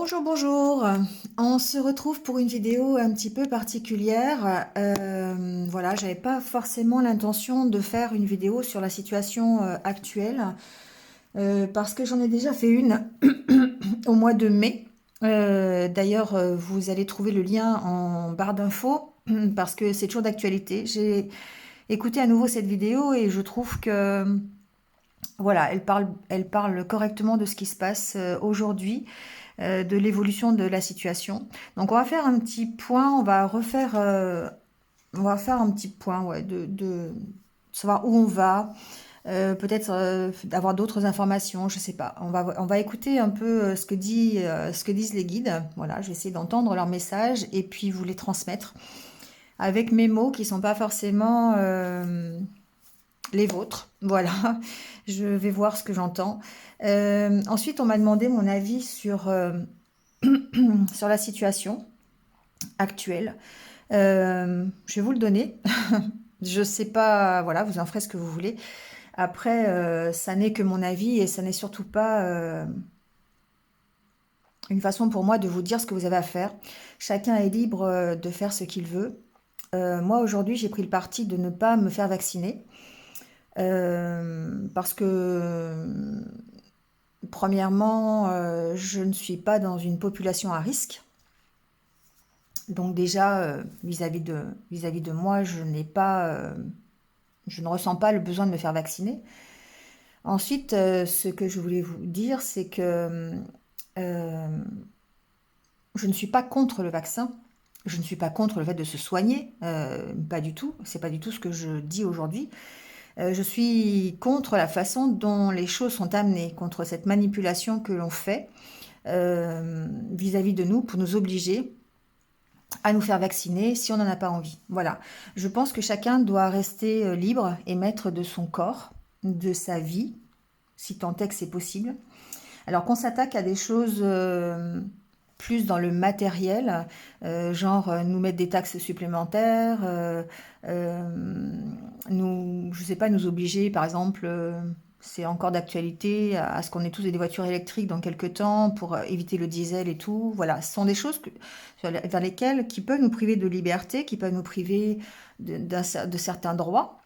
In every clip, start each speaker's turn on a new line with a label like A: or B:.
A: Bonjour, bonjour. On se retrouve pour une vidéo un petit peu particulière. Voilà, j'avais pas forcément l'intention de faire une vidéo sur la situation actuelle parce que j'en ai déjà fait une au mois de mai. D'ailleurs, vous allez trouver le lien en barre d'infos parce que c'est toujours d'actualité. J'ai écouté à nouveau cette vidéo et je trouve que voilà, elle parle correctement de ce qui se passe aujourd'hui, de l'évolution de la situation. Donc on va faire un petit point, on va faire un petit point, ouais, de savoir où on va, peut-être d'avoir d'autres informations, je sais pas. On va écouter un peu ce que disent les guides. Voilà, je vais essayer d'entendre leurs messages et puis vous les transmettre avec mes mots qui sont pas forcément les vôtres. Voilà, je vais voir ce que j'entends. Ensuite, on m'a demandé mon avis sur la situation actuelle. Je vais vous le donner. Je sais pas, voilà, vous en ferez ce que vous voulez. Après, ça n'est que mon avis et ça n'est surtout pas une façon pour moi de vous dire ce que vous avez à faire. Chacun est libre de faire ce qu'il veut. Moi, aujourd'hui, j'ai pris le parti de ne pas me faire vacciner parce que, premièrement, je ne suis pas dans une population à risque. Donc déjà, vis-à-vis de moi, je ne ressens pas le besoin de me faire vacciner. Ensuite, ce que je voulais vous dire, c'est que euh, je ne suis pas contre le vaccin. Je ne suis pas contre le fait de se soigner, pas du tout. C'est pas du tout ce que je dis aujourd'hui. Je suis contre la façon dont les choses sont amenées, contre cette manipulation que l'on fait vis-à-vis de nous pour nous obliger à nous faire vacciner si on n'en a pas envie. Voilà. Je pense que chacun doit rester libre et maître de son corps, de sa vie, si tant est que c'est possible. Alors qu'on s'attaque à des choses plus dans le matériel, genre nous mettre des taxes supplémentaires, je sais pas, nous obliger, par exemple, c'est encore d'actualité, à ce qu'on ait tous des voitures électriques dans quelques temps pour éviter le diesel et tout. Voilà, ce sont des choses vers lesquelles qui peuvent nous priver de liberté, qui peuvent nous priver de certains droits,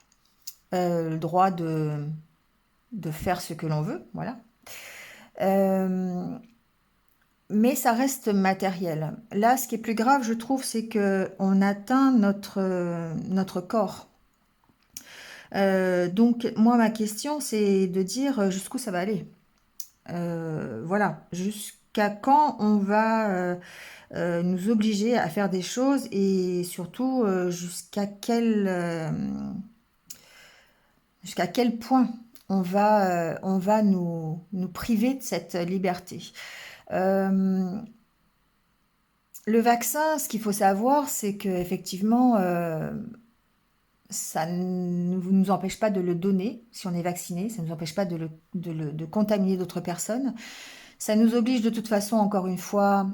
A: le droit de faire ce que l'on veut, voilà. Euh, mais ça reste matériel. Là, ce qui est plus grave, je trouve, c'est que on atteint notre corps. Donc, moi, ma question, c'est de dire jusqu'où ça va aller. Voilà, jusqu'à quand on va nous obliger à faire des choses et surtout jusqu'à quel point on va nous priver de cette liberté. Euh, le vaccin, ce qu'il faut savoir, c'est que effectivement, ça ne nous empêche pas de le donner si on est vacciné, ça ne nous empêche pas de contaminer d'autres personnes. Ça nous oblige de toute façon, encore une fois,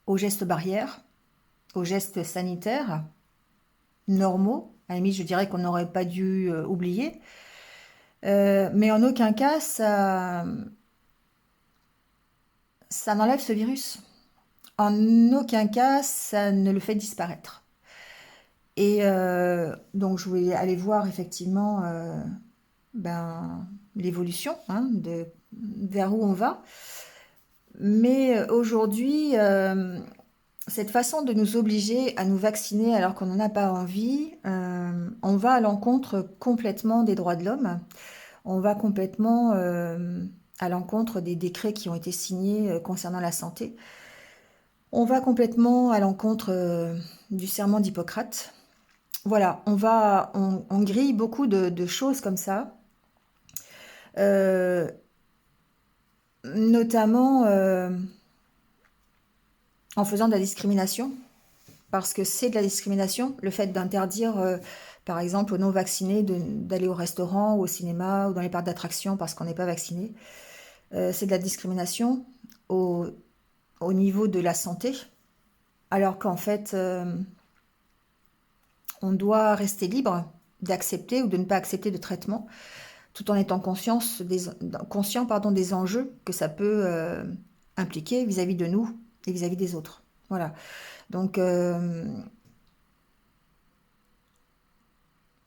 A: aux gestes barrières, aux gestes sanitaires normaux. À la limite, je dirais qu'on n'aurait pas dû oublier. Mais en aucun cas, ça n'enlève ce virus. En aucun cas, ça ne le fait disparaître. Et donc, je voulais aller voir effectivement ben, l'évolution, hein, vers où on va. Mais aujourd'hui, cette façon de nous obliger à nous vacciner alors qu'on n'en a pas envie, on va à l'encontre complètement des droits de l'homme. On va complètement à l'encontre des décrets qui ont été signés concernant la santé. On va complètement à l'encontre du serment d'Hippocrate. Voilà, on grille beaucoup de choses comme ça, euh, notamment en faisant de la discrimination, parce que c'est de la discrimination, le fait d'interdire, par exemple, aux non-vaccinés d'aller au restaurant ou au cinéma ou dans les parcs d'attractions parce qu'on n'est pas vacciné. C'est de la discrimination au, au niveau de la santé, alors qu'en fait, on doit rester libre d'accepter ou de ne pas accepter de traitement. tout en étant conscient pardon, des enjeux que ça peut impliquer vis-à-vis de nous et vis-à-vis des autres. Voilà. Donc,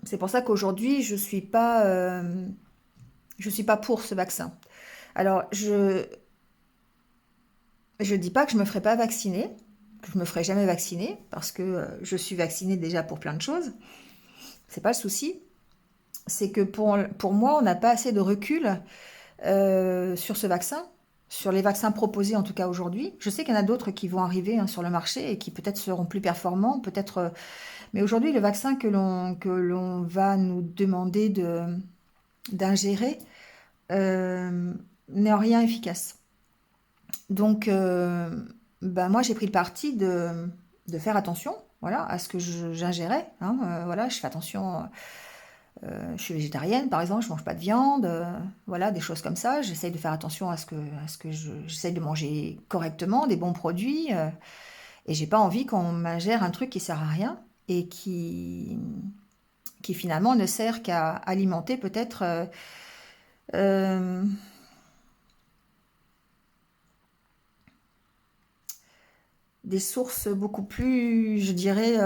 A: c'est pour ça qu'aujourd'hui, je suis pas pour ce vaccin. Alors, je dis pas que je me ferai pas vacciner, que je me ferai jamais vacciner, parce que je suis vaccinée déjà pour plein de choses. C'est pas le souci. C'est que pour moi, on n'a pas assez de recul sur ce vaccin, sur les vaccins proposés en tout cas aujourd'hui. Je sais qu'il y en a d'autres qui vont arriver hein, sur le marché et qui peut-être seront plus performants, peut-être. Mais aujourd'hui, le vaccin que l'on va nous demander d'ingérer n'est en rien efficace. Donc, ben moi, j'ai pris le parti de faire attention, voilà, à ce que j'ingérais. Hein, voilà, je fais attention. Je suis végétarienne, par exemple, je mange pas de viande, voilà, des choses comme ça. J'essaye de faire attention à ce que j'essaye de manger correctement, des bons produits, et j'ai pas envie qu'on m'ingère un truc qui sert à rien et qui finalement ne sert qu'à alimenter peut-être euh, des sources beaucoup plus, je dirais,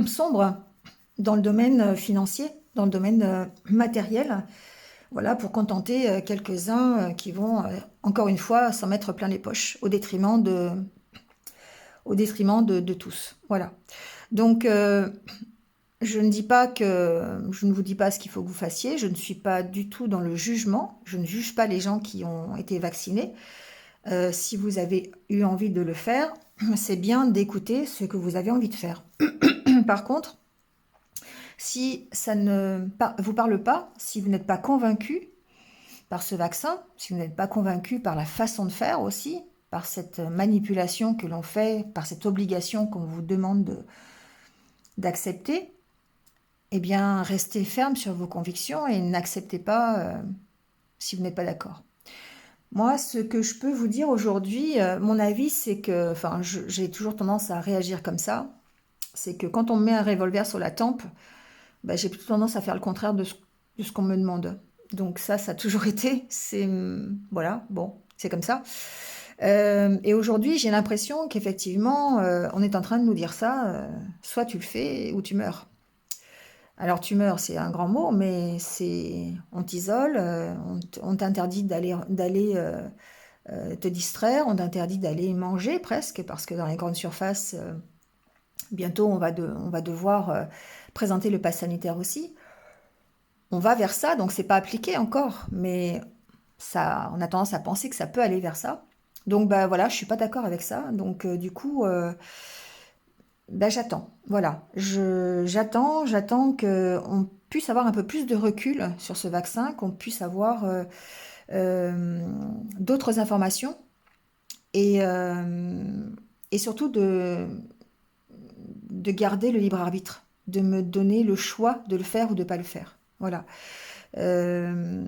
A: sombres dans le domaine financier, dans le domaine matériel. Voilà, pour contenter quelques-uns qui vont, encore une fois, s'en mettre plein les poches, au détriment de tous. Voilà. Donc, je ne vous dis pas ce qu'il faut que vous fassiez. Je ne suis pas du tout dans le jugement. Je ne juge pas les gens qui ont été vaccinés. Si vous avez eu envie de le faire, c'est bien d'écouter ce que vous avez envie de faire. Par contre, si ça ne vous parle pas, si vous n'êtes pas convaincu par ce vaccin, si vous n'êtes pas convaincu par la façon de faire aussi, par cette manipulation que l'on fait, par cette obligation qu'on vous demande d'accepter, eh bien, restez ferme sur vos convictions et n'acceptez pas si vous n'êtes pas d'accord. Moi, ce que je peux vous dire aujourd'hui, mon avis, c'est que, enfin, j'ai toujours tendance à réagir comme ça, c'est que quand on me met un revolver sur la tempe, bah, j'ai plutôt tendance à faire le contraire de ce qu'on me demande. Donc ça a toujours été, voilà, bon, c'est comme ça. Et aujourd'hui, j'ai l'impression qu'effectivement, on est en train de nous dire ça, soit tu le fais ou tu meurs. Alors tu meurs, c'est un grand mot, mais on t'isole, on t'interdit d'aller te distraire, on t'interdit d'aller manger presque, parce que dans les grandes surfaces, bientôt on va devoir présenter le pass sanitaire aussi. On va vers ça, donc c'est pas appliqué encore, mais ça, on a tendance à penser que ça peut aller vers ça. Donc bah voilà, je suis pas d'accord avec ça. Donc du coup, bah, j'attends. Voilà, j'attends que on puisse avoir un peu plus de recul sur ce vaccin, qu'on puisse avoir euh, d'autres informations et, et surtout de garder le libre arbitre, de me donner le choix de le faire ou de ne pas le faire. Voilà. Euh,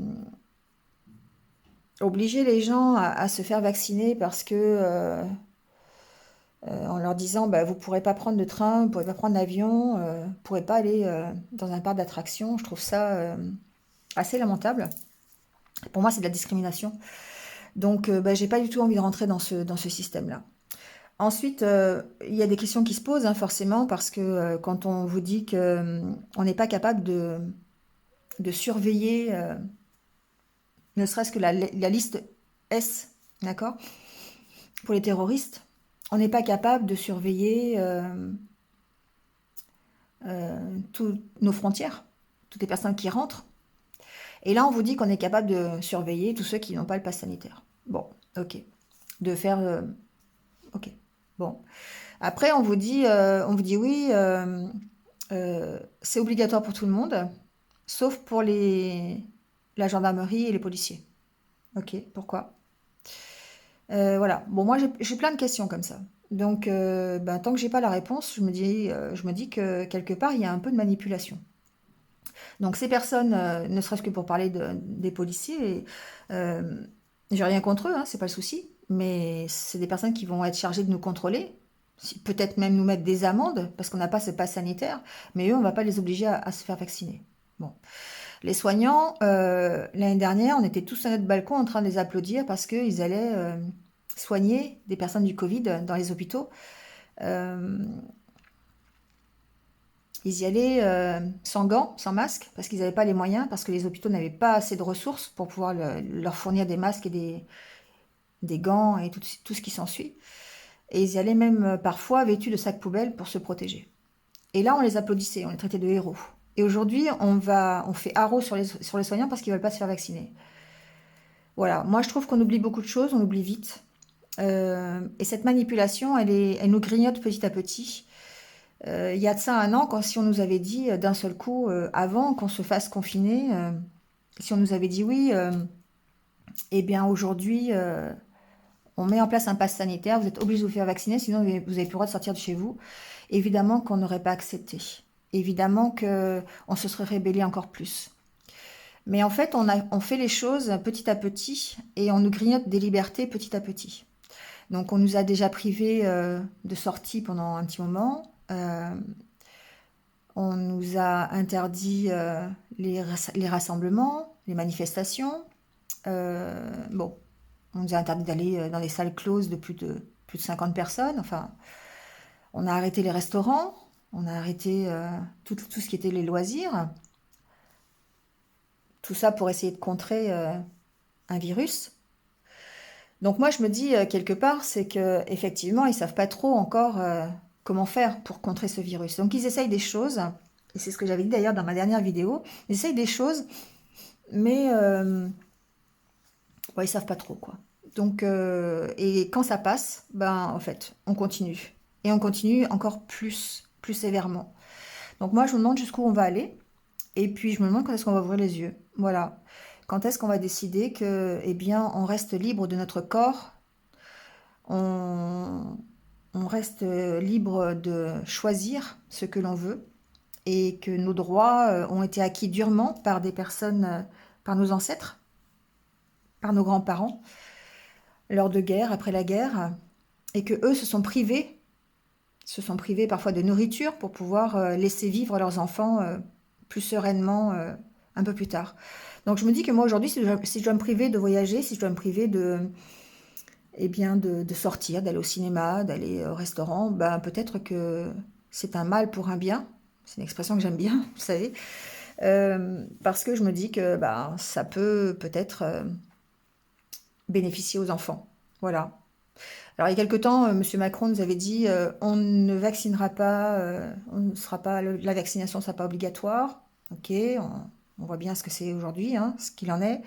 A: Obliger les gens à se faire vacciner parce que en leur disant bah, vous ne pourrez pas prendre de train, vous ne pourrez pas prendre l'avion, vous ne pourrez pas aller dans un parc d'attractions, je trouve ça assez lamentable. Pour moi, c'est de la discrimination. Donc, bah, j'ai pas du tout envie de rentrer dans ce système-là. Ensuite, il y a des questions qui se posent, hein, forcément, parce que quand on vous dit que on n'est pas capable de surveiller, ne serait-ce que la liste S, d'accord, pour les terroristes, on n'est pas capable de surveiller toutes nos frontières, toutes les personnes qui rentrent. Et là, on vous dit qu'on est capable de surveiller tous ceux qui n'ont pas le pass sanitaire. Bon, ok. De faire... ok. Bon. Après, on vous dit oui, c'est obligatoire pour tout le monde, sauf pour la gendarmerie et les policiers. Ok, pourquoi? Voilà. Bon, moi, j'ai plein de questions comme ça. Donc, ben, tant que j'ai pas la réponse, je me dis que quelque part, il y a un peu de manipulation. Donc, ces personnes, ne serait-ce que pour parler des policiers, euh, j'ai rien contre eux, hein, c'est pas le souci, mais c'est des personnes qui vont être chargées de nous contrôler, peut-être même nous mettre des amendes parce qu'on n'a pas ce pass sanitaire, mais eux, on va pas les obliger à se faire vacciner. Bon. Les soignants, l'année dernière, on était tous à notre balcon en train de les applaudir parce qu'ils allaient soigner des personnes du Covid dans les hôpitaux. Euh, Ils y allaient sans gants, sans masque, parce qu'ils n'avaient pas les moyens, parce que les hôpitaux n'avaient pas assez de ressources pour pouvoir leur fournir des masques et des gants et tout ce qui s'ensuit. Et ils y allaient même parfois vêtus de sacs poubelles pour se protéger. Et là, on les applaudissait, on les traitait de héros. Et aujourd'hui, on fait haro sur les soignants parce qu'ils ne veulent pas se faire vacciner. Voilà, moi je trouve qu'on oublie beaucoup de choses, on oublie vite. Et cette manipulation, elle nous grignote petit à petit. Il y a de ça un an, si on nous avait dit d'un seul coup, avant qu'on se fasse confiner, si on nous avait dit oui, eh bien aujourd'hui, on met en place un pass sanitaire, vous êtes obligé de vous faire vacciner, sinon vous n'avez plus le droit de sortir de chez vous. Évidemment qu'on n'aurait pas accepté. Évidemment qu'on se serait rébellé encore plus. Mais en fait, on fait les choses petit à petit et on nous grignote des libertés petit à petit. Donc on nous a déjà privés de sortie pendant un petit moment. On nous a interdit les rassemblements, les manifestations. Bon, on nous a interdit d'aller dans les salles closes de plus de 50 personnes. Enfin, on a arrêté les restaurants, on a arrêté tout ce qui était les loisirs. Tout ça pour essayer de contrer un virus. Donc moi, je me dis quelque part, c'est que effectivement, ils savent pas trop encore comment faire pour contrer ce virus. Donc ils essayent des choses, et c'est ce que j'avais dit d'ailleurs dans ma dernière vidéo. Ils essayent des choses, mais ouais, ils savent pas trop quoi. Donc et quand ça passe, ben en fait, on continue et on continue encore plus sévèrement. Donc moi, je me demande jusqu'où on va aller, et puis je me demande quand est-ce qu'on va ouvrir les yeux. Voilà. Quand est-ce qu'on va décider que, eh bien, on reste libre de notre corps, on, on reste libre de choisir ce que l'on veut et que nos droits ont été acquis durement par des personnes, par nos ancêtres, par nos grands-parents, lors de guerre, après la guerre, et que eux se sont privés parfois de nourriture pour pouvoir laisser vivre leurs enfants plus sereinement un peu plus tard. Donc je me dis que moi aujourd'hui, si je dois me priver de voyager, si je dois me priver eh bien, de sortir, d'aller au cinéma, d'aller au restaurant, ben, peut-être que c'est un mal pour un bien. C'est une expression que j'aime bien, vous savez. Parce que je me dis que ben, ça peut-être bénéficier aux enfants. Voilà. Alors, il y a quelque temps, M. Macron nous avait dit on ne vaccinera pas, on ne sera pas, la vaccination ne sera pas obligatoire. Ok, on voit bien ce que c'est aujourd'hui, hein, ce qu'il en est.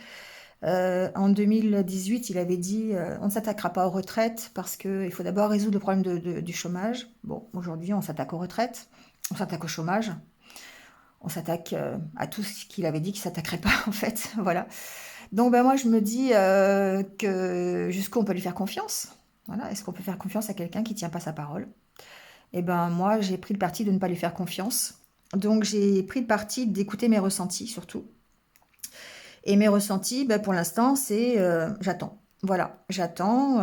A: En 2018, il avait dit on ne s'attaquera pas aux retraites parce qu'il faut d'abord résoudre le problème du chômage. Bon, aujourd'hui, on s'attaque aux retraites, on s'attaque au chômage, on s'attaque à tout ce qu'il avait dit qu'il ne s'attaquerait pas, en fait. Voilà. Donc, ben, moi, je me dis que jusqu'où on peut lui faire confiance. Voilà. Est-ce qu'on peut faire confiance à quelqu'un qui ne tient pas sa parole? Eh ben, moi, j'ai pris le parti de ne pas lui faire confiance. Donc, j'ai pris le parti d'écouter mes ressentis, surtout. Et mes ressentis, ben, pour l'instant, c'est j'attends. Voilà, j'attends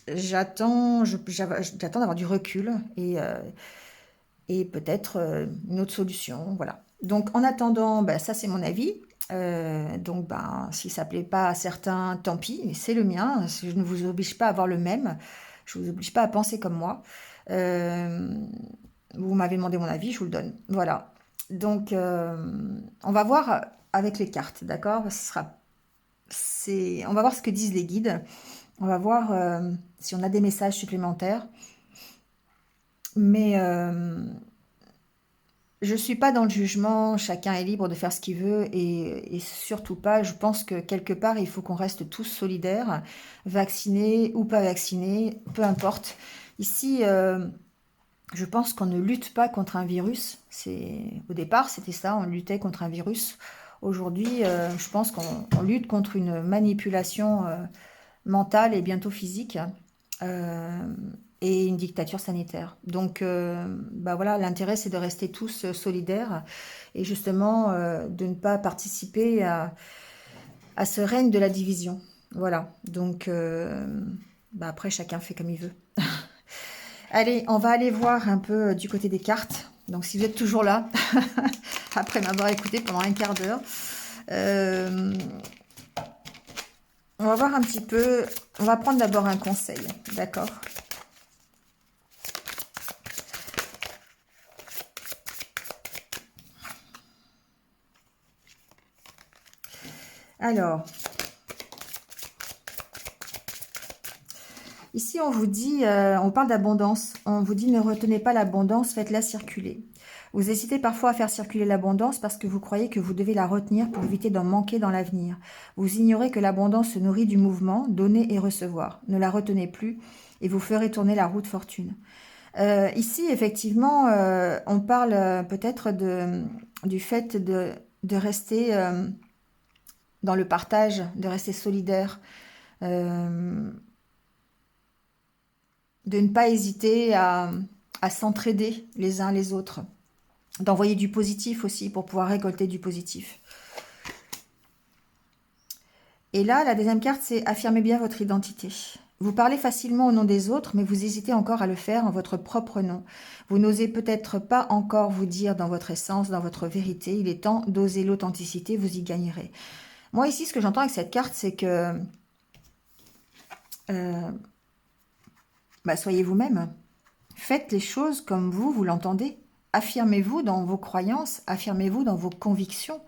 A: d'avoir du recul et peut-être une autre solution. Voilà. Donc, en attendant, ben, ça, c'est mon avis. Donc, ben, si ça ne plaît pas à certains, tant pis, mais c'est le mien. Je ne vous oblige pas à avoir le même. Je ne vous oblige pas à penser comme moi. Euh, Vous m'avez demandé mon avis, je vous le donne. Voilà. Donc, on va voir avec les cartes, d'accord? On va voir ce que disent les guides. On va voir si on a des messages supplémentaires. Mais je ne suis pas dans le jugement. Chacun est libre de faire ce qu'il veut et surtout pas. Je pense que quelque part, il faut qu'on reste tous solidaires, vaccinés ou pas vaccinés, peu importe. Ici, je pense qu'on ne lutte pas contre un virus. Au départ, c'était ça, on luttait contre un virus. Aujourd'hui, je pense qu'on lutte contre une manipulation mentale et bientôt physique et une dictature sanitaire. Donc, bah voilà, l'intérêt, c'est de rester tous solidaires et justement de ne pas participer à ce règne de la division. Voilà. Donc, bah après, chacun fait comme il veut. Allez, on va aller voir un peu du côté des cartes. Donc, si vous êtes toujours là, après m'avoir écouté pendant un quart d'heure, on va voir un petit peu... On va prendre d'abord un conseil, d'accord? Alors, ici on vous dit, on parle d'abondance, on vous dit ne retenez pas l'abondance, faites-la circuler. Vous hésitez parfois à faire circuler l'abondance parce que vous croyez que vous devez la retenir pour éviter d'en manquer dans l'avenir. Vous ignorez que l'abondance se nourrit du mouvement, donner et recevoir. Ne la retenez plus et vous ferez tourner la roue de fortune. Ici, effectivement, on parle peut-être du fait de rester dans le partage, de rester solidaire, euh, de ne pas hésiter à s'entraider les uns les autres, d'envoyer du positif aussi pour pouvoir récolter du positif. Et là, la deuxième carte, c'est affirmez bien votre identité. Vous parlez facilement au nom des autres, mais vous hésitez encore à le faire en votre propre nom. Vous n'osez peut-être pas encore vous dire dans votre essence, dans votre vérité. Il est temps d'oser l'authenticité, vous y gagnerez. Moi, ici, ce que j'entends avec cette carte, c'est que soyez vous-même. Faites les choses comme vous l'entendez. Affirmez-vous dans vos croyances, affirmez-vous dans vos convictions.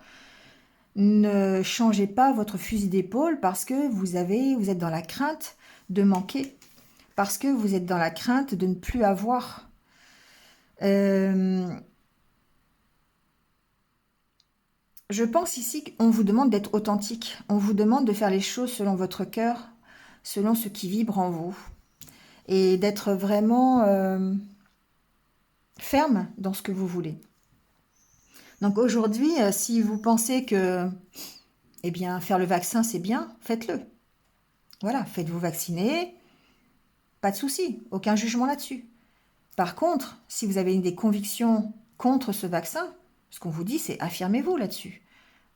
A: Ne changez pas votre fusil d'épaule parce que vous êtes dans la crainte de manquer, parce que vous êtes dans la crainte de ne plus avoir. Je pense ici qu'on vous demande d'être authentique. On vous demande de faire les choses selon votre cœur, selon ce qui vibre en vous. Et d'être vraiment ferme dans ce que vous voulez. Donc aujourd'hui, si vous pensez que faire le vaccin, c'est bien, faites-le. Voilà, faites-vous vacciner, pas de souci, aucun jugement là-dessus. Par contre, si vous avez des convictions contre ce vaccin, ce qu'on vous dit, c'est affirmez-vous là-dessus.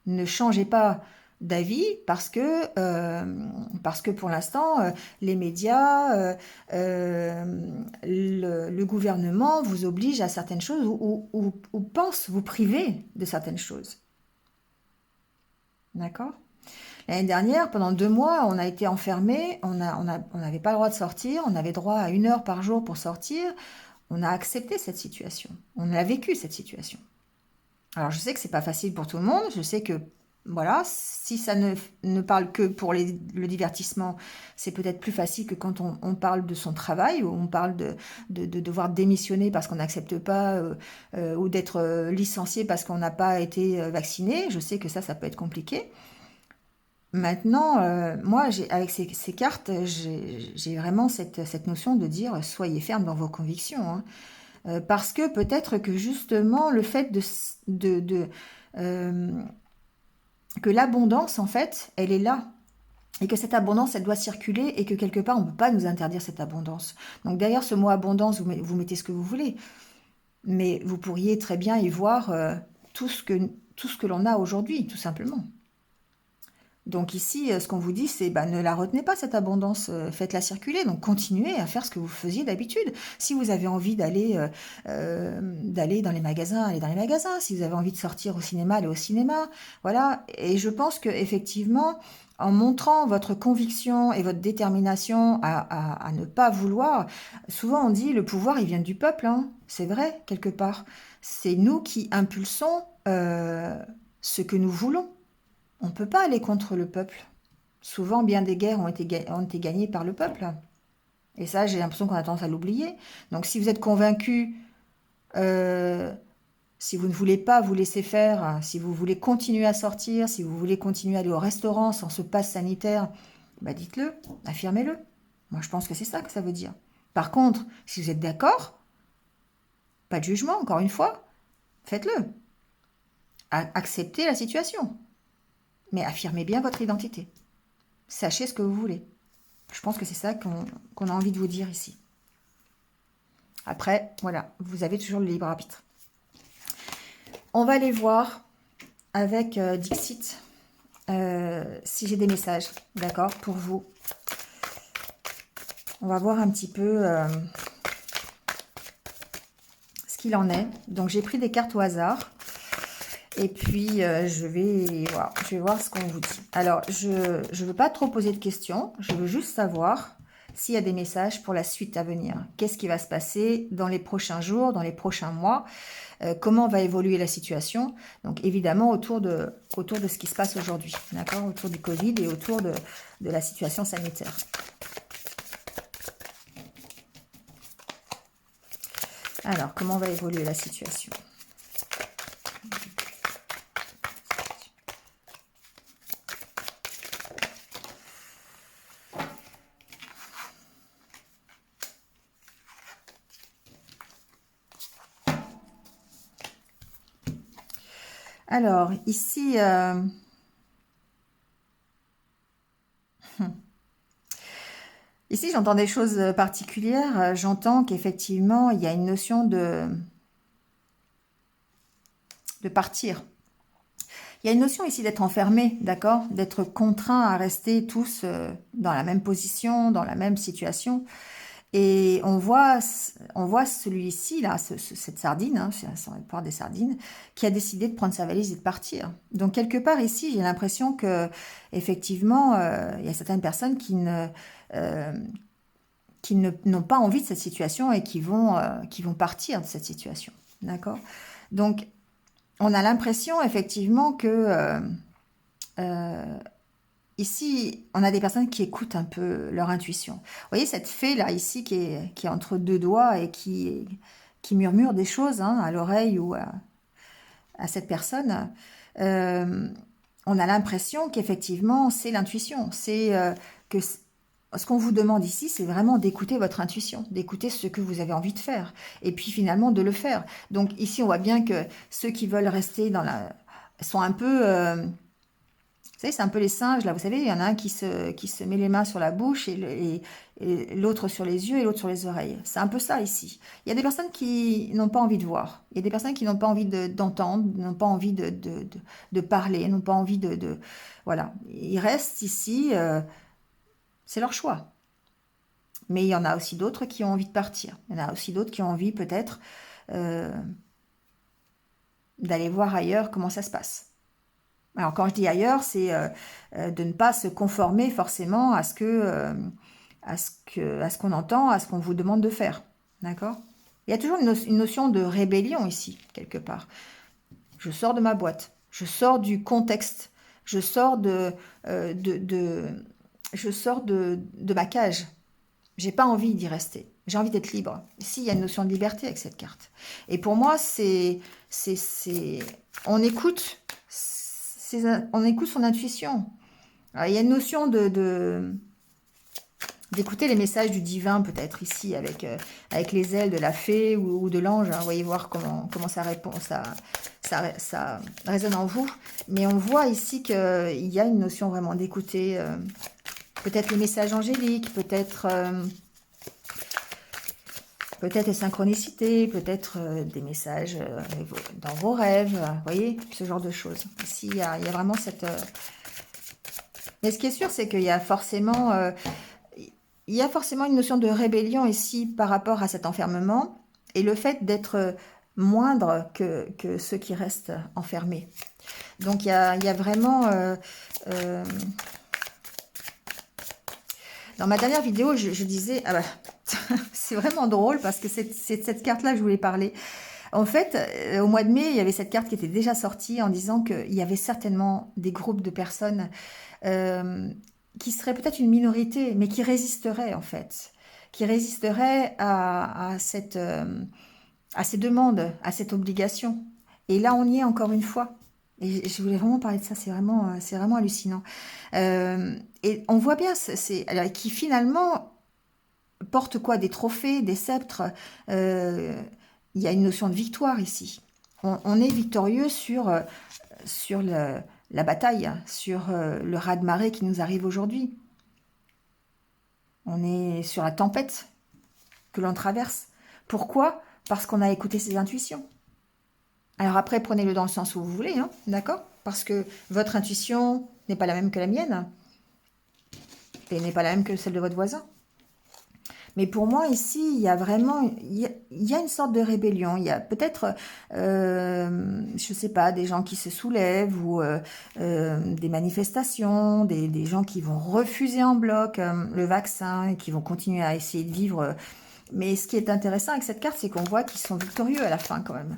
A: Ne changez pas d'avis parce que pour l'instant, les médias, le gouvernement vous oblige à certaines choses ou pense vous priver de certaines choses. D'accord ? L'année dernière, pendant 2 mois, on a été enfermés, on n'avait pas le droit de sortir, on avait droit à 1 heure par jour pour sortir. On a accepté cette situation, on a vécu cette situation. Alors je sais que c'est pas facile pour tout le monde, je sais que voilà, si ça ne parle que pour le divertissement, c'est peut-être plus facile que quand on parle de son travail, ou on parle de devoir démissionner parce qu'on n'accepte pas, ou d'être licencié parce qu'on n'a pas été vacciné. Je sais que ça peut être compliqué. Maintenant, moi, avec ces cartes, j'ai vraiment cette notion de dire soyez ferme dans vos convictions, hein. Parce que peut-être que justement le fait euh, que l'abondance, en fait, elle est là. Et que cette abondance, elle doit circuler et que quelque part, on ne peut pas nous interdire cette abondance. Donc derrière ce mot abondance, vous mettez ce que vous voulez. Mais vous pourriez très bien y voir tout ce que l'on a aujourd'hui, tout simplement. Donc ici, ce qu'on vous dit, c'est ne la retenez pas, cette abondance, faites-la circuler. Donc continuez à faire ce que vous faisiez d'habitude. Si vous avez envie d'aller dans les magasins, allez dans les magasins. Si vous avez envie de sortir au cinéma, allez au cinéma. Voilà. Et je pense que effectivement, en montrant votre conviction et votre détermination à ne pas vouloir, souvent on dit le pouvoir, il vient du peuple, hein. C'est vrai, quelque part. C'est nous qui impulsons ce que nous voulons. On ne peut pas aller contre le peuple. Souvent, bien des guerres ont été gagnées par le peuple. Et ça, j'ai l'impression qu'on a tendance à l'oublier. Donc, si vous êtes convaincu, si vous ne voulez pas vous laisser faire, si vous voulez continuer à sortir, si vous voulez continuer à aller au restaurant sans ce pass sanitaire, dites-le, affirmez-le. Moi, je pense que c'est ça que ça veut dire. Par contre, si vous êtes d'accord, pas de jugement, encore une fois, faites-le. Acceptez la situation. Mais affirmez bien votre identité. Sachez ce que vous voulez. Je pense que c'est ça qu'on a envie de vous dire ici. Après, voilà, vous avez toujours le libre arbitre. On va aller voir avec Dixit si j'ai des messages, d'accord, pour vous. On va voir un petit peu qu'il en est. Donc, j'ai pris des cartes au hasard. Et puis, je vais voir ce qu'on vous dit. Alors, je ne veux pas trop poser de questions. Je veux juste savoir s'il y a des messages pour la suite à venir. Qu'est-ce qui va se passer dans les prochains jours, dans les prochains mois? Comment va évoluer la situation? Donc, évidemment, autour de ce qui se passe aujourd'hui. D'accord? Autour du Covid et autour de la situation sanitaire. Alors, comment va évoluer la situation? Alors, ici, ici j'entends des choses particulières. J'entends qu'effectivement, il y a une notion de partir. Il y a une notion ici d'être enfermé, d'accord? D'être contraint à rester tous dans la même position, dans la même situation. Et on voit celui-ci, là, cette sardine, hein, c'est un porc des sardines, qui a décidé de prendre sa valise et de partir. Donc, quelque part ici, j'ai l'impression que effectivement, il y a certaines personnes euh, n'ont pas envie de cette situation et qui vont partir de cette situation. D'accord? Donc, on a l'impression effectivement que ici, on a des personnes qui écoutent un peu leur intuition. Vous voyez cette fée là, ici, qui est entre deux doigts et qui murmure des choses hein, à l'oreille ou à cette personne. On a l'impression qu'effectivement, c'est l'intuition. C'est que ce qu'on vous demande ici, c'est vraiment d'écouter votre intuition, d'écouter ce que vous avez envie de faire, et puis finalement de le faire. Donc ici, on voit bien que ceux qui veulent rester dans la... sont un peu... vous savez, c'est un peu les singes, là, vous savez, il y en a un qui se met les mains sur la bouche et l'autre sur les yeux et l'autre sur les oreilles. C'est un peu ça ici. Il y a des personnes qui n'ont pas envie de voir. Il y a des personnes qui n'ont pas envie d'entendre, n'ont pas envie de parler, n'ont pas envie de... Voilà. Ils restent ici, c'est leur choix. Mais il y en a aussi d'autres qui ont envie de partir. Il y en a aussi d'autres qui ont envie peut-être d'aller voir ailleurs comment ça se passe. Alors quand je dis ailleurs, c'est de ne pas se conformer forcément à ce qu'on entend, à ce qu'on vous demande de faire. D'accord? Il y a toujours une notion de rébellion ici, quelque part. Je sors de ma boîte, je sors du contexte, je sors de ma cage. J'ai pas envie d'y rester. J'ai envie d'être libre. Ici, il y a une notion de liberté avec cette carte. Et pour moi, on écoute son intuition. Alors, il y a une notion d'écouter les messages du divin, peut-être ici, avec les ailes de la fée ou de l'ange. Hein. Vous voyez voir comment ça répond, ça résonne en vous. Mais on voit ici qu'il y a une notion vraiment d'écouter peut-être les messages angéliques, peut-être les synchronicités, peut-être des messages dans vos rêves, vous voyez, ce genre de choses. Ici, il y a vraiment cette... Mais ce qui est sûr, c'est qu'il y a forcément une notion de rébellion ici par rapport à cet enfermement et le fait d'être moindre que ceux qui restent enfermés. Donc, il y a vraiment... Dans ma dernière vidéo, je disais... Ah bah, c'est vraiment drôle parce que c'est de cette carte-là que je voulais parler. En fait, au mois de mai, il y avait cette carte qui était déjà sortie en disant qu'il y avait certainement des groupes de personnes qui seraient peut-être une minorité, mais qui résisteraient en fait. Qui résisteraient à ces demandes, à cette obligation. Et là, on y est encore une fois. Et je voulais vraiment parler de ça, c'est vraiment hallucinant. Et on voit bien, qui finalement porte quoi? Des trophées, des sceptres. Il y a une notion de victoire ici. On est victorieux sur la bataille, sur le raz-de-marée qui nous arrive aujourd'hui. On est sur la tempête que l'on traverse. Pourquoi? Parce qu'on a écouté ses intuitions. Alors après, prenez-le dans le sens où vous voulez, hein, d'accord? Parce que votre intuition n'est pas la même que la mienne. Et n'est pas la même que celle de votre voisin. Mais pour moi, ici, il y a vraiment, il y a une sorte de rébellion. Il y a peut-être, je sais pas, des gens qui se soulèvent ou des manifestations, des gens qui vont refuser en bloc le vaccin et qui vont continuer à essayer de vivre. Mais ce qui est intéressant avec cette carte, c'est qu'on voit qu'ils sont victorieux à la fin quand même.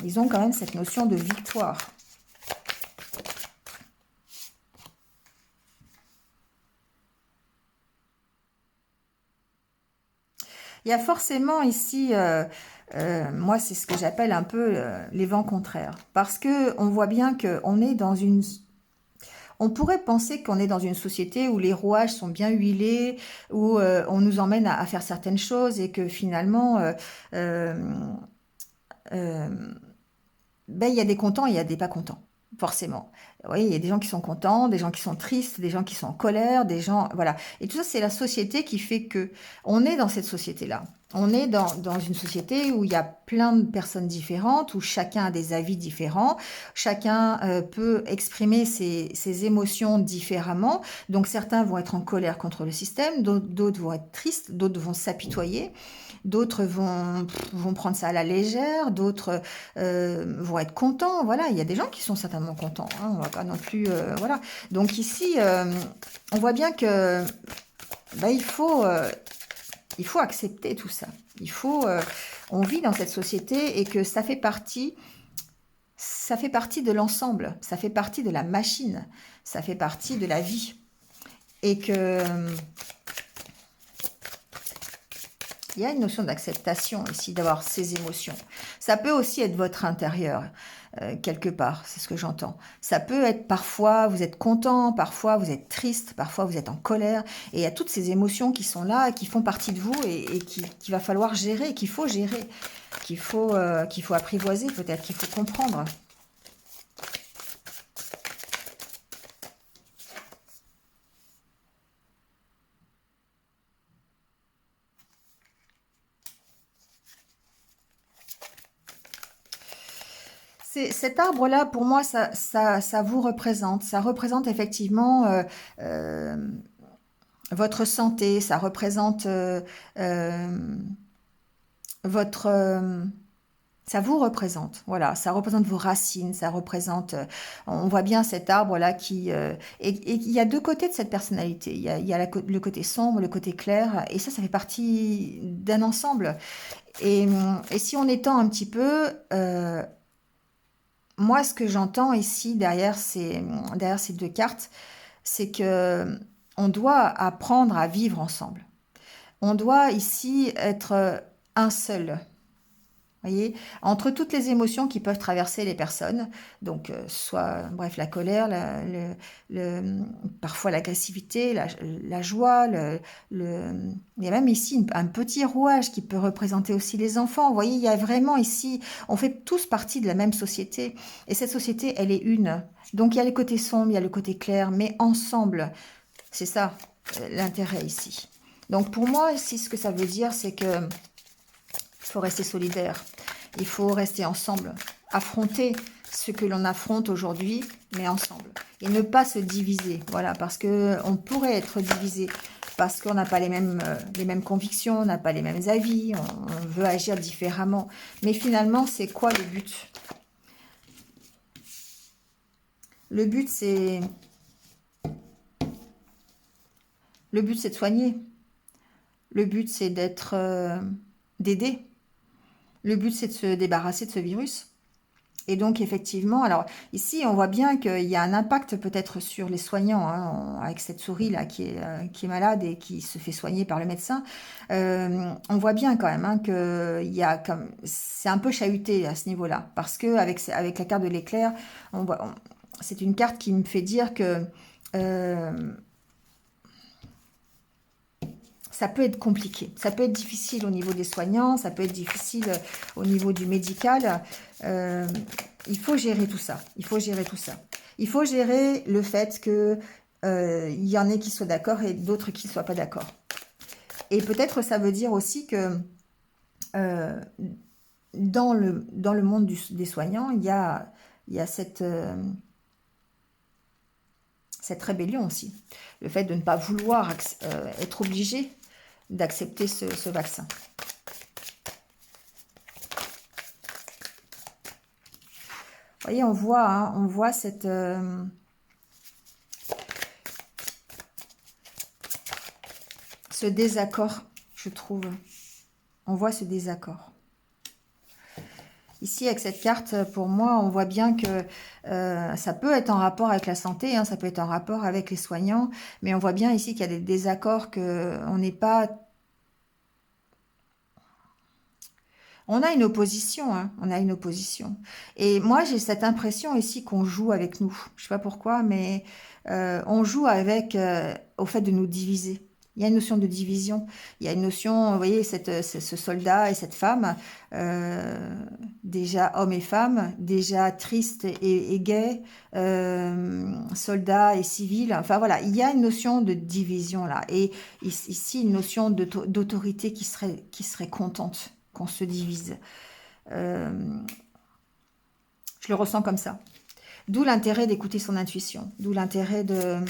A: Ils ont quand même cette notion de victoire. Il y a forcément ici, moi c'est ce que j'appelle un peu les vents contraires. Parce que on voit bien qu'on est dans une... On pourrait penser qu'on est dans une société où les rouages sont bien huilés, où on nous emmène à faire certaines choses et que finalement, euh, euh, ben, il y a des contents et il y a des pas contents, forcément. Oui, il y a des gens qui sont contents, des gens qui sont tristes, des gens qui sont en colère, des gens... Voilà. Et tout ça, c'est la société qui fait que... On est dans cette société-là. On est dans une société où il y a plein de personnes différentes, où chacun a des avis différents, chacun peut exprimer ses émotions différemment. Donc certains vont être en colère contre le système, d'autres vont être tristes, d'autres vont s'apitoyer. D'autres vont prendre ça à la légère, d'autres vont être contents. Voilà, il y a des gens qui sont certainement contents. Hein, on va pas non plus, voilà. Donc ici, on voit bien que bah, il faut accepter tout ça. Il faut, on vit dans cette société et que ça fait partie de l'ensemble, ça fait partie de la machine, ça fait partie de la vie et que il y a une notion d'acceptation ici, d'avoir ces émotions. Ça peut aussi être votre intérieur, quelque part, c'est ce que j'entends. Ça peut être parfois, vous êtes content, parfois vous êtes triste, parfois vous êtes en colère. Et il y a toutes ces émotions qui sont là, qui font partie de vous et qu'il va falloir gérer, qu'il faut gérer, qu'il faut apprivoiser peut-être, qu'il faut comprendre. Cet arbre-là, pour moi, ça vous représente. Ça représente effectivement euh, votre santé, ça représente euh, votre... ça vous représente, voilà, ça représente vos racines, ça représente... on voit bien cet arbre-là qui... et il y a deux côtés de cette personnalité. Il y a le côté sombre, le côté clair, et ça fait partie d'un ensemble. Et si on étend un petit peu, moi, ce que j'entends ici derrière ces deux cartes, c'est que on doit apprendre à vivre ensemble. On doit ici être un seul. Voyez, entre toutes les émotions qui peuvent traverser les personnes, donc soit, bref, la colère, le- parfois l'agressivité, la joie, il y a même ici un petit rouage qui peut représenter aussi les enfants. Vous voyez, il y a vraiment ici, on fait tous partie de la même société, et cette société, elle est une. Donc il y a le côté sombre, il y a le côté clair, mais ensemble, c'est ça l'intérêt ici. Donc pour moi, ici, ce que ça veut dire, c'est que il faut rester solidaire. Il faut rester ensemble. Affronter ce que l'on affronte aujourd'hui, mais ensemble. Et ne pas se diviser. Voilà, parce que on pourrait être divisé. Parce qu'on n'a pas les mêmes convictions, on n'a pas les mêmes avis, on veut agir différemment. Mais finalement, c'est quoi le but? Le but, c'est de soigner. Le but, c'est d'aider. Le but, c'est de se débarrasser de ce virus. Et donc, effectivement, alors ici, on voit bien qu'il y a un impact peut-être sur les soignants, hein, avec cette souris-là qui est malade et qui se fait soigner par le médecin. On voit bien quand même hein, que c'est un peu chahuté à ce niveau-là. Parce que avec la carte de l'éclair, c'est une carte qui me fait dire que euh, ça peut être compliqué, ça peut être difficile au niveau des soignants, ça peut être difficile au niveau du médical. Euh, il faut gérer tout ça. Il faut gérer tout ça. Il faut gérer le fait que il y en ait qui soient d'accord et d'autres qui ne soient pas d'accord. Et peut-être ça veut dire aussi que euh, dans le monde des soignants, il y a cette rébellion aussi. Le fait de ne pas vouloir être obligé d'accepter ce vaccin. Vous voyez, on voit ce désaccord, je trouve. On voit ce désaccord. Ici, avec cette carte, pour moi, on voit bien que ça peut être en rapport avec la santé, hein, ça peut être en rapport avec les soignants, mais on voit bien ici qu'il y a des désaccords, qu'on n'est pas... On a une opposition, hein, on a une opposition. Et moi, j'ai cette impression ici qu'on joue avec nous. Je sais pas pourquoi, mais on joue avec au fait de nous diviser. Il y a une notion de division. Il y a une notion, vous voyez, ce soldat et cette femme, déjà homme et femme, déjà triste et gai, soldat et civil. Enfin voilà, il y a une notion de division là. Et ici, une notion d'autorité qui serait contente qu'on se divise. Euh, je le ressens comme ça. D'où l'intérêt d'écouter son intuition. D'où l'intérêt de...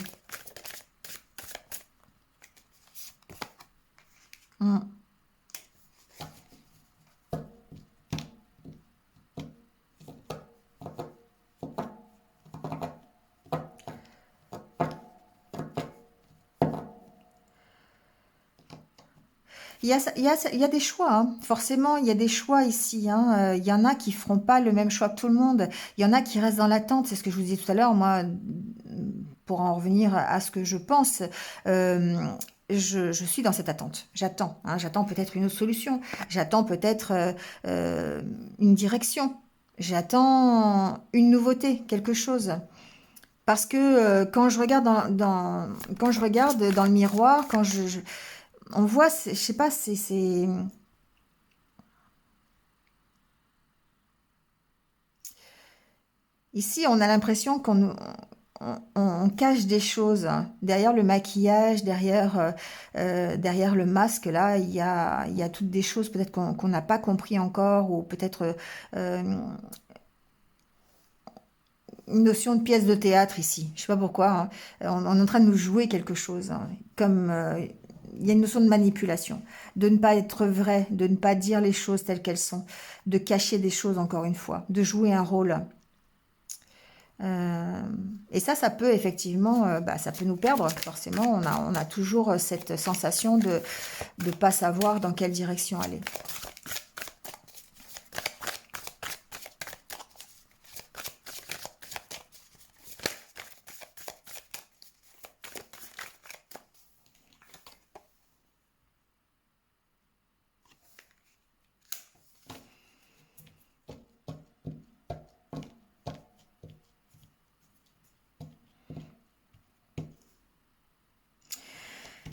A: Il y a des choix, hein. Forcément, il y a des choix ici, hein. Il y en a qui feront pas le même choix que tout le monde. Il y en a qui restent dans l'attente. C'est ce que je vous disais tout à l'heure. Moi, pour en revenir à ce que je pense, je suis dans cette attente. J'attends, hein. J'attends peut-être une autre solution. J'attends peut-être une direction. J'attends une nouveauté, quelque chose. Parce que quand je regarde quand je regarde dans le miroir, on voit, je sais pas, ici, on a l'impression on cache des choses hein. Derrière le maquillage, derrière le masque, là, il y a toutes des choses peut-être qu'on n'a pas compris encore, ou peut-être une notion de pièce de théâtre ici. Je sais pas pourquoi, hein. On est en train de nous jouer quelque chose, hein. Comme il y a une notion de manipulation, de ne pas être vrai, de ne pas dire les choses telles qu'elles sont, de cacher des choses encore une fois, de jouer un rôle. Euh, et ça peut effectivement, ça peut nous perdre. Forcément, on a toujours cette sensation de ne pas savoir dans quelle direction aller.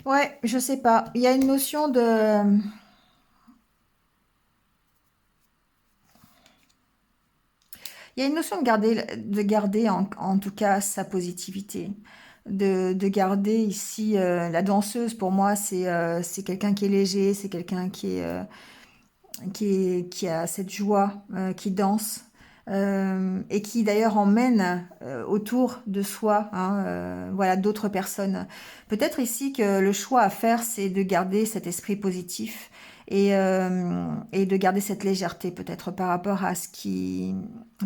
A: Ouais, je sais pas. Il y a une notion il y a une notion de garder en tout cas sa positivité. De garder ici la danseuse, pour moi, c'est quelqu'un qui est léger, c'est quelqu'un qui a cette joie, qui danse, et qui d'ailleurs emmène autour de soi, hein, voilà, d'autres personnes. Peut-être ici que le choix à faire, c'est de garder cet esprit positif et de garder cette légèreté, peut-être par rapport à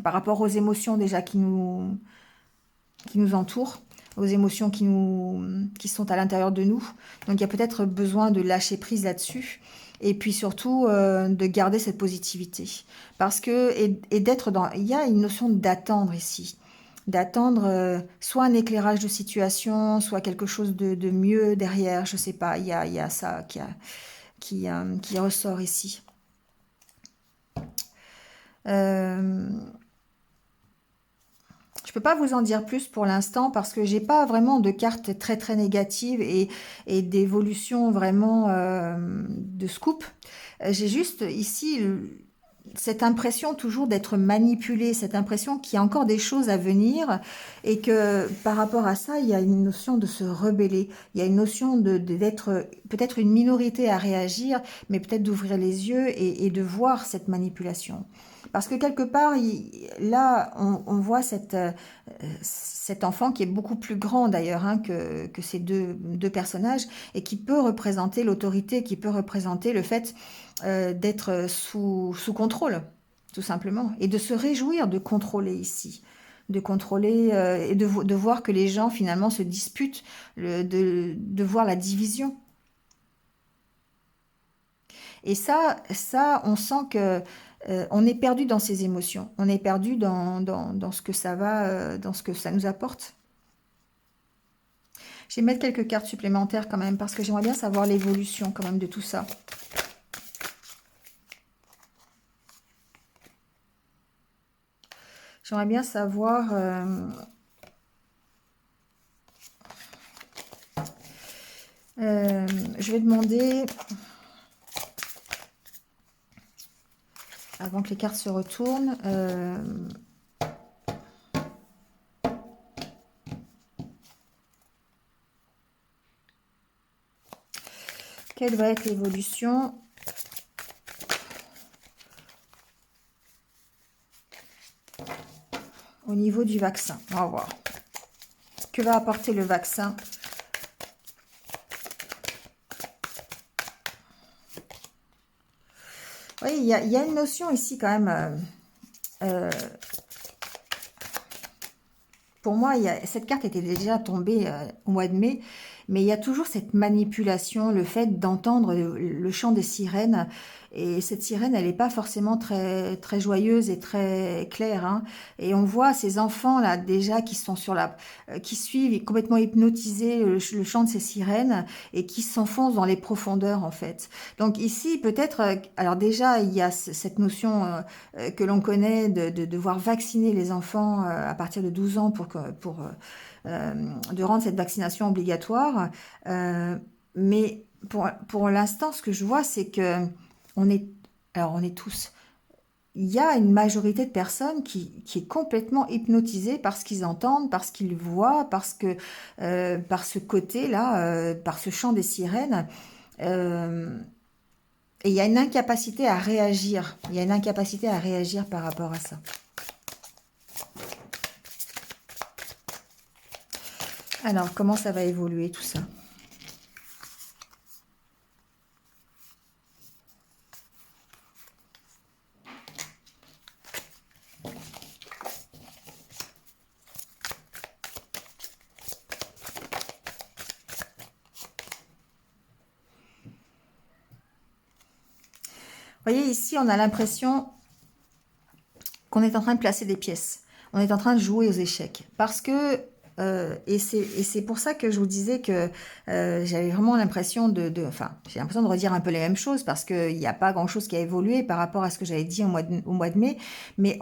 A: par rapport aux émotions déjà qui nous entourent, aux émotions qui sont à l'intérieur de nous. Donc il y a peut-être besoin de lâcher prise là-dessus. Et puis surtout de garder cette positivité. Parce que, et d'être dans... Il y a une notion d'attendre ici. D'attendre soit un éclairage de situation, soit quelque chose de mieux derrière. Je sais pas, il y a ça qui ressort ici. Euh, Je peux pas vous en dire plus pour l'instant parce que j'ai pas vraiment de cartes très très négatives et d'évolution vraiment de scoop. J'ai juste ici cette impression toujours d'être manipulée, cette impression qu'il y a encore des choses à venir et que par rapport à ça, il y a une notion de se rebeller, il y a une notion d'être peut-être une minorité à réagir, mais peut-être d'ouvrir les yeux et de voir cette manipulation. Parce que quelque part, là, on voit cet enfant qui est beaucoup plus grand d'ailleurs hein, que ces deux personnages et qui peut représenter l'autorité, qui peut représenter le fait d'être sous contrôle, tout simplement, et de se réjouir de contrôler ici. De contrôler et de voir que les gens finalement se disputent, de voir la division. Et ça, on sent que on est perdu dans ses émotions. On est perdu dans ce que ça va, dans ce que ça nous apporte. Je vais mettre quelques cartes supplémentaires quand même, parce que j'aimerais bien savoir l'évolution quand même de tout ça. J'aimerais bien savoir... je vais demander... Avant que les cartes se retournent... quelle va être l'évolution au niveau du vaccin? On va voir. Que va apporter le vaccin? Oui, il y a une notion ici quand même. Pour moi, cette carte était déjà tombée au mois de mai, mais il y a toujours cette manipulation, le fait d'entendre le chant des sirènes. Et cette sirène, elle n'est pas forcément très joyeuse et très claire. Hein. Et on voit ces enfants-là déjà qui sont qui suivent complètement hypnotisés le chant de ces sirènes et qui s'enfoncent dans les profondeurs en fait. Donc ici, peut-être, alors déjà, il y a cette notion que l'on connaît de devoir vacciner les enfants à partir de 12 ans de rendre cette vaccination obligatoire. Mais pour l'instant, ce que je vois, c'est que on est tous. Il y a une majorité de personnes qui est complètement hypnotisée par ce qu'ils entendent, par ce qu'ils voient, par ce côté-là, par ce chant des sirènes. Et il y a une incapacité à réagir. Il y a une incapacité à réagir par rapport à ça. Alors, comment ça va évoluer tout ça? Vous voyez, ici, on a l'impression qu'on est en train de placer des pièces. On est en train de jouer aux échecs. Parce que, et c'est pour ça que je vous disais que j'avais vraiment l'impression enfin, j'ai l'impression de redire un peu les mêmes choses parce qu'il n'y a pas grand-chose qui a évolué par rapport à ce que j'avais dit au mois de mai. Mais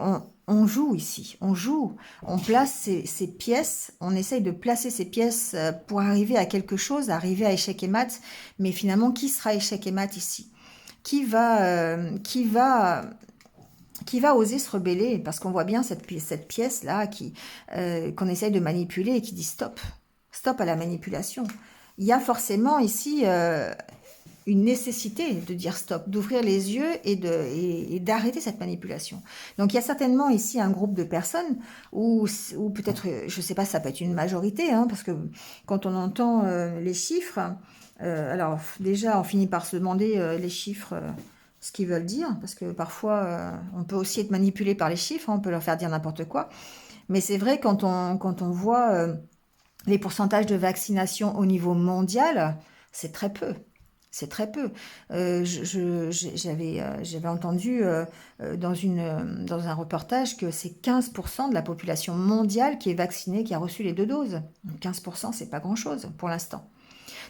A: on joue ici, on joue, on place ces pièces, on essaye de placer ces pièces pour arriver à quelque chose, arriver à échec et mat. Mais finalement, qui sera échec et mat ici? Qui va oser se rebeller parce qu'on voit bien cette pièce-là qu'on essaye de manipuler et qui dit stop, stop à la manipulation. Il y a forcément ici une nécessité de dire stop, d'ouvrir les yeux et d'arrêter cette manipulation. Donc il y a certainement ici un groupe de personnes ou peut-être, je ne sais pas, ça peut être une majorité, hein, parce que quand on entend les chiffres, alors déjà on finit par se demander les chiffres, ce qu'ils veulent dire, parce que parfois on peut aussi être manipulé par les chiffres, hein, on peut leur faire dire n'importe quoi. Mais c'est vrai quand on voit les pourcentages de vaccination au niveau mondial, c'est très peu. C'est très peu. J'avais entendu dans un reportage que c'est 15% de la population mondiale qui est vaccinée, qui a reçu les 2 doses. 15%, c'est pas grand-chose pour l'instant.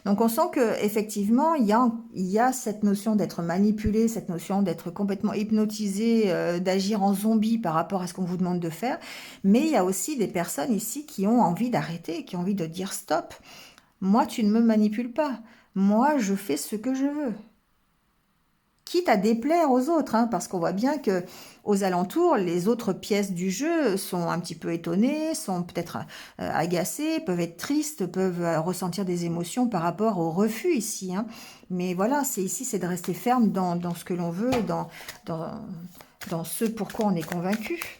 A: Donc on sent que effectivement il y a cette notion d'être manipulé, cette notion d'être complètement hypnotisé, d'agir en zombie par rapport à ce qu'on vous demande de faire. Mais il y a aussi des personnes ici qui ont envie d'arrêter, qui ont envie de dire stop. Moi, tu ne me manipules pas. Moi, je fais ce que je veux. Quitte à déplaire aux autres, hein, parce qu'on voit bien que aux alentours, les autres pièces du jeu sont un petit peu étonnées, sont peut-être agacées, peuvent être tristes, peuvent ressentir des émotions par rapport au refus ici. Hein. Mais voilà, c'est de rester ferme dans ce que l'on veut, dans ce pourquoi on est convaincu.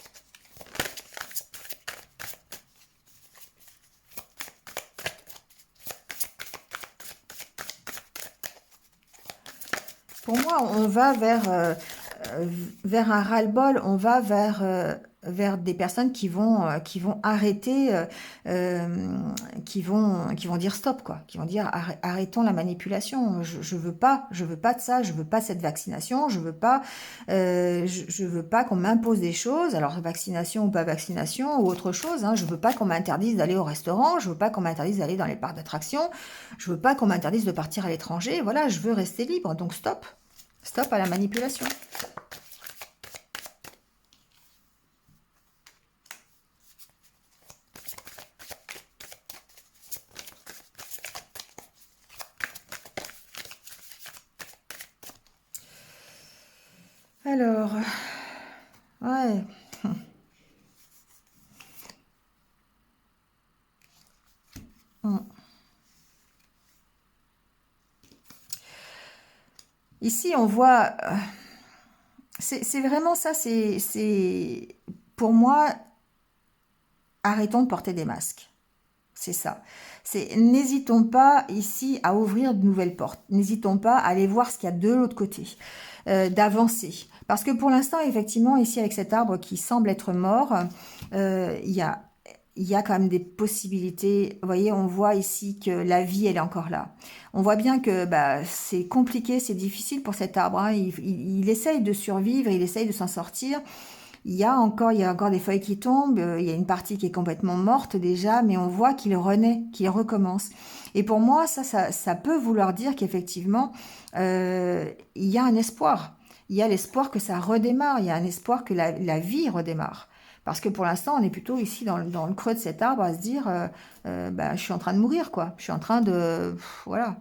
A: Pour moi, on va vers un ras-le-bol, on va vers des personnes qui vont arrêter, qui vont dire stop, quoi, qui vont dire arrêtons la manipulation. Je veux pas de ça, je veux pas cette vaccination, je veux pas qu'on m'impose des choses. Alors vaccination ou pas vaccination ou autre chose, hein, je veux pas qu'on m'interdise d'aller au restaurant, je veux pas qu'on m'interdise d'aller dans les parcs d'attractions, je veux pas qu'on m'interdise de partir à l'étranger. Voilà, je veux rester libre, donc stop. Stop à la manipulation. Alors, ouais. Hmm. Ici, on voit, c'est vraiment ça, pour moi, arrêtons de porter des masques. C'est ça. N'hésitons pas ici à ouvrir de nouvelles portes. N'hésitons pas à aller voir ce qu'il y a de l'autre côté, d'avancer. Parce que pour l'instant, effectivement, ici avec cet arbre qui semble être mort, il y a, il y a quand même des possibilités. Vous voyez, on voit ici que la vie, elle est encore là. On voit bien que bah, c'est compliqué, c'est difficile pour cet arbre, hein. Il essaye de survivre, il essaye de s'en sortir. Il y a encore des feuilles qui tombent, il y a une partie qui est complètement morte déjà, mais on voit qu'il renaît, qu'il recommence. Et pour moi, ça peut vouloir dire qu'effectivement, il y a un espoir. Il y a l'espoir que ça redémarre, il y a un espoir que la vie redémarre. Parce que pour l'instant, on est plutôt ici dans le creux de cet arbre à se dire, bah, je suis en train de mourir, quoi. Je suis en train de... voilà.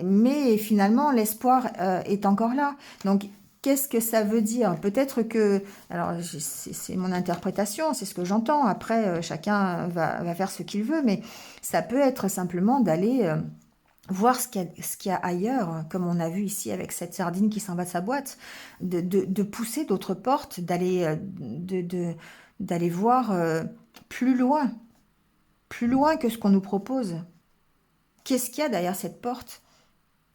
A: Mais finalement, l'espoir est encore là. Donc, qu'est-ce que ça veut dire? Peut-être que, alors c'est mon interprétation, c'est ce que j'entends. Après, chacun va faire ce qu'il veut, mais ça peut être simplement d'aller voir ce qu'il y a ailleurs, hein, comme on a vu ici avec cette sardine qui s'en va de sa boîte, de pousser d'autres portes, d'aller voir plus loin, plus loin que ce qu'on nous propose. Qu'est-ce qu'il y a derrière cette porte?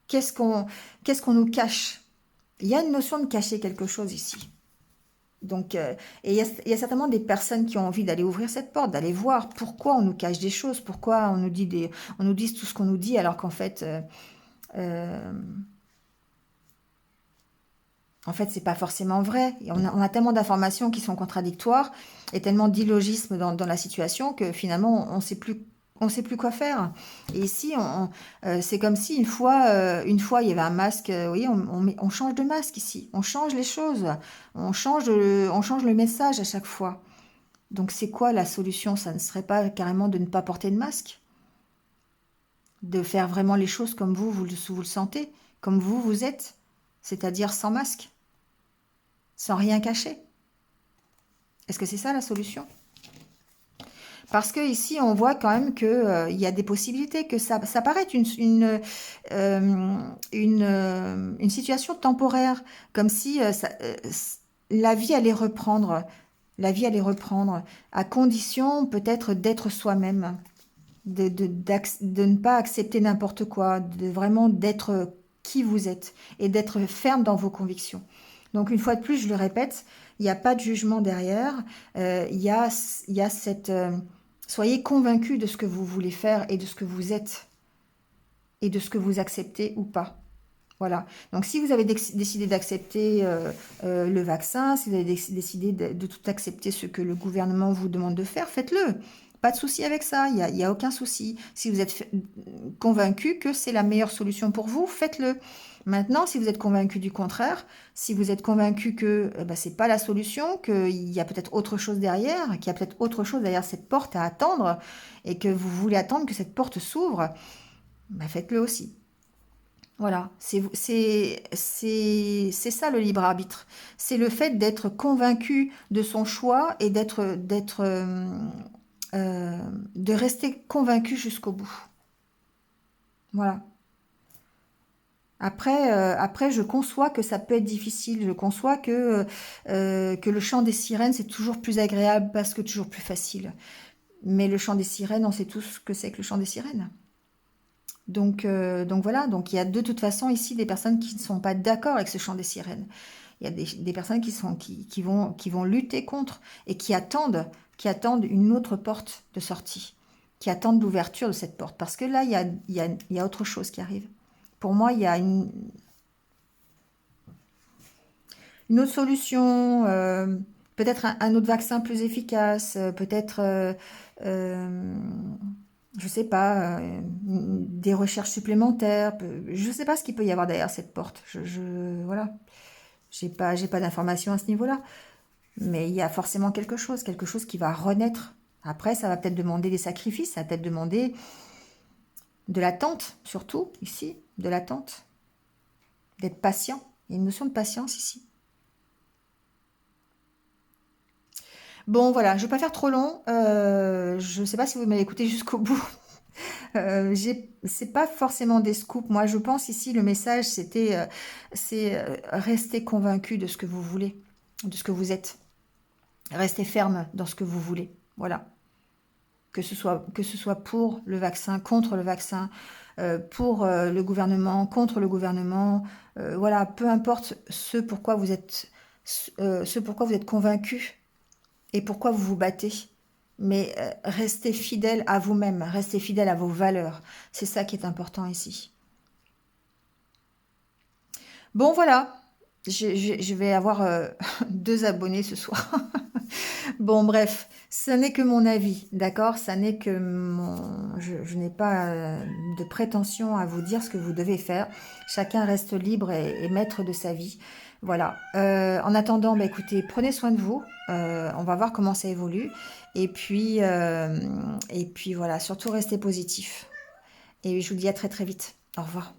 A: Qu'est-ce qu'on qu'est-ce qu'on nous cache? Il y a une notion de cacher quelque chose ici. Donc, et il y a certainement des personnes qui ont envie d'aller ouvrir cette porte, d'aller voir pourquoi on nous cache des choses, pourquoi on nous dit tout ce qu'on nous dit, alors euh, en fait, c'est pas forcément vrai. Et on a tellement d'informations qui sont contradictoires et tellement d'illogisme dans la situation que finalement, on sait plus quoi faire. Et ici, c'est comme si une fois, il y avait un masque. Vous voyez, on change de masque ici. On change les choses. On change le message à chaque fois. Donc, c'est quoi la solution? Ça ne serait pas carrément de ne pas porter de masque? De faire vraiment les choses comme vous le sentez, comme vous êtes, c'est-à-dire sans masque, sans rien cacher. Est-ce que c'est ça la solution? Parce que ici, on voit quand même que il y a des possibilités, que ça paraît être une situation temporaire, comme si la vie allait reprendre, la vie allait reprendre, à condition peut-être d'être soi-même, de ne pas accepter n'importe quoi, de vraiment d'être qui vous êtes et d'être ferme dans vos convictions. Donc une fois de plus, je le répète, il n'y a pas de jugement derrière, il y a cette... soyez convaincus de ce que vous voulez faire et de ce que vous êtes et de ce que vous acceptez ou pas. Voilà. Donc, si vous avez décidé d'accepter le vaccin, si vous avez décidé de tout accepter ce que le gouvernement vous demande de faire, faites-le. Pas de souci avec ça, il y a aucun souci. Si vous êtes convaincu que c'est la meilleure solution pour vous, faites-le. Maintenant, si vous êtes convaincu du contraire, si vous êtes convaincu que bah, c'est pas la solution, qu'il y a peut-être autre chose derrière, qu'il y a peut-être autre chose derrière cette porte à attendre, et que vous voulez attendre que cette porte s'ouvre, bah, faites-le aussi. Voilà, c'est ça le libre arbitre. C'est le fait d'être convaincu de son choix et de rester convaincu jusqu'au bout. Voilà. Après, je conçois que ça peut être difficile. Je conçois que le chant des sirènes, c'est toujours plus agréable parce que toujours plus facile. Mais le chant des sirènes, on sait tous ce que c'est que le chant des sirènes. Donc voilà, donc il y a de toute façon ici des personnes qui ne sont pas d'accord avec ce chant des sirènes. Il y a des personnes qui vont lutter contre et qui attendent une autre porte de sortie, qui attendent l'ouverture de cette porte. Parce que là, il y a autre chose qui arrive. Pour moi, il y a une autre solution, peut-être un autre vaccin plus efficace, peut-être, je sais pas, des recherches supplémentaires. Je sais pas ce qu'il peut y avoir derrière cette porte. Voilà, j'ai pas d'informations à ce niveau-là. Mais il y a forcément quelque chose qui va renaître. Après, ça va peut-être demander des sacrifices, ça va peut-être demander de l'attente, surtout ici, de l'attente, d'être patient. Il y a une notion de patience ici. Bon, voilà, je ne vais pas faire trop long. Je ne sais pas si vous m'avez écouté jusqu'au bout. C'est pas forcément des scoops. Moi, je pense ici, le message, c'est rester convaincu de ce que vous voulez, de ce que vous êtes. Restez ferme dans ce que vous voulez. Voilà. Que ce soit pour le vaccin, contre le vaccin, pour le gouvernement, contre le gouvernement. Voilà, peu importe ce pourquoi vous êtes convaincu et pourquoi vous vous battez. Mais restez fidèle à vous-même, restez fidèle à vos valeurs. C'est ça qui est important ici. Bon, voilà. Je vais avoir 2 abonnés ce soir. Bon, bref, ce n'est que mon avis, d'accord? Ça n'est que je n'ai pas de prétention à vous dire ce que vous devez faire. Chacun reste libre et maître de sa vie. Voilà. En attendant, bah, écoutez, prenez soin de vous. On va voir comment ça évolue. Et puis voilà, surtout restez positif. Et je vous dis à très très vite. Au revoir.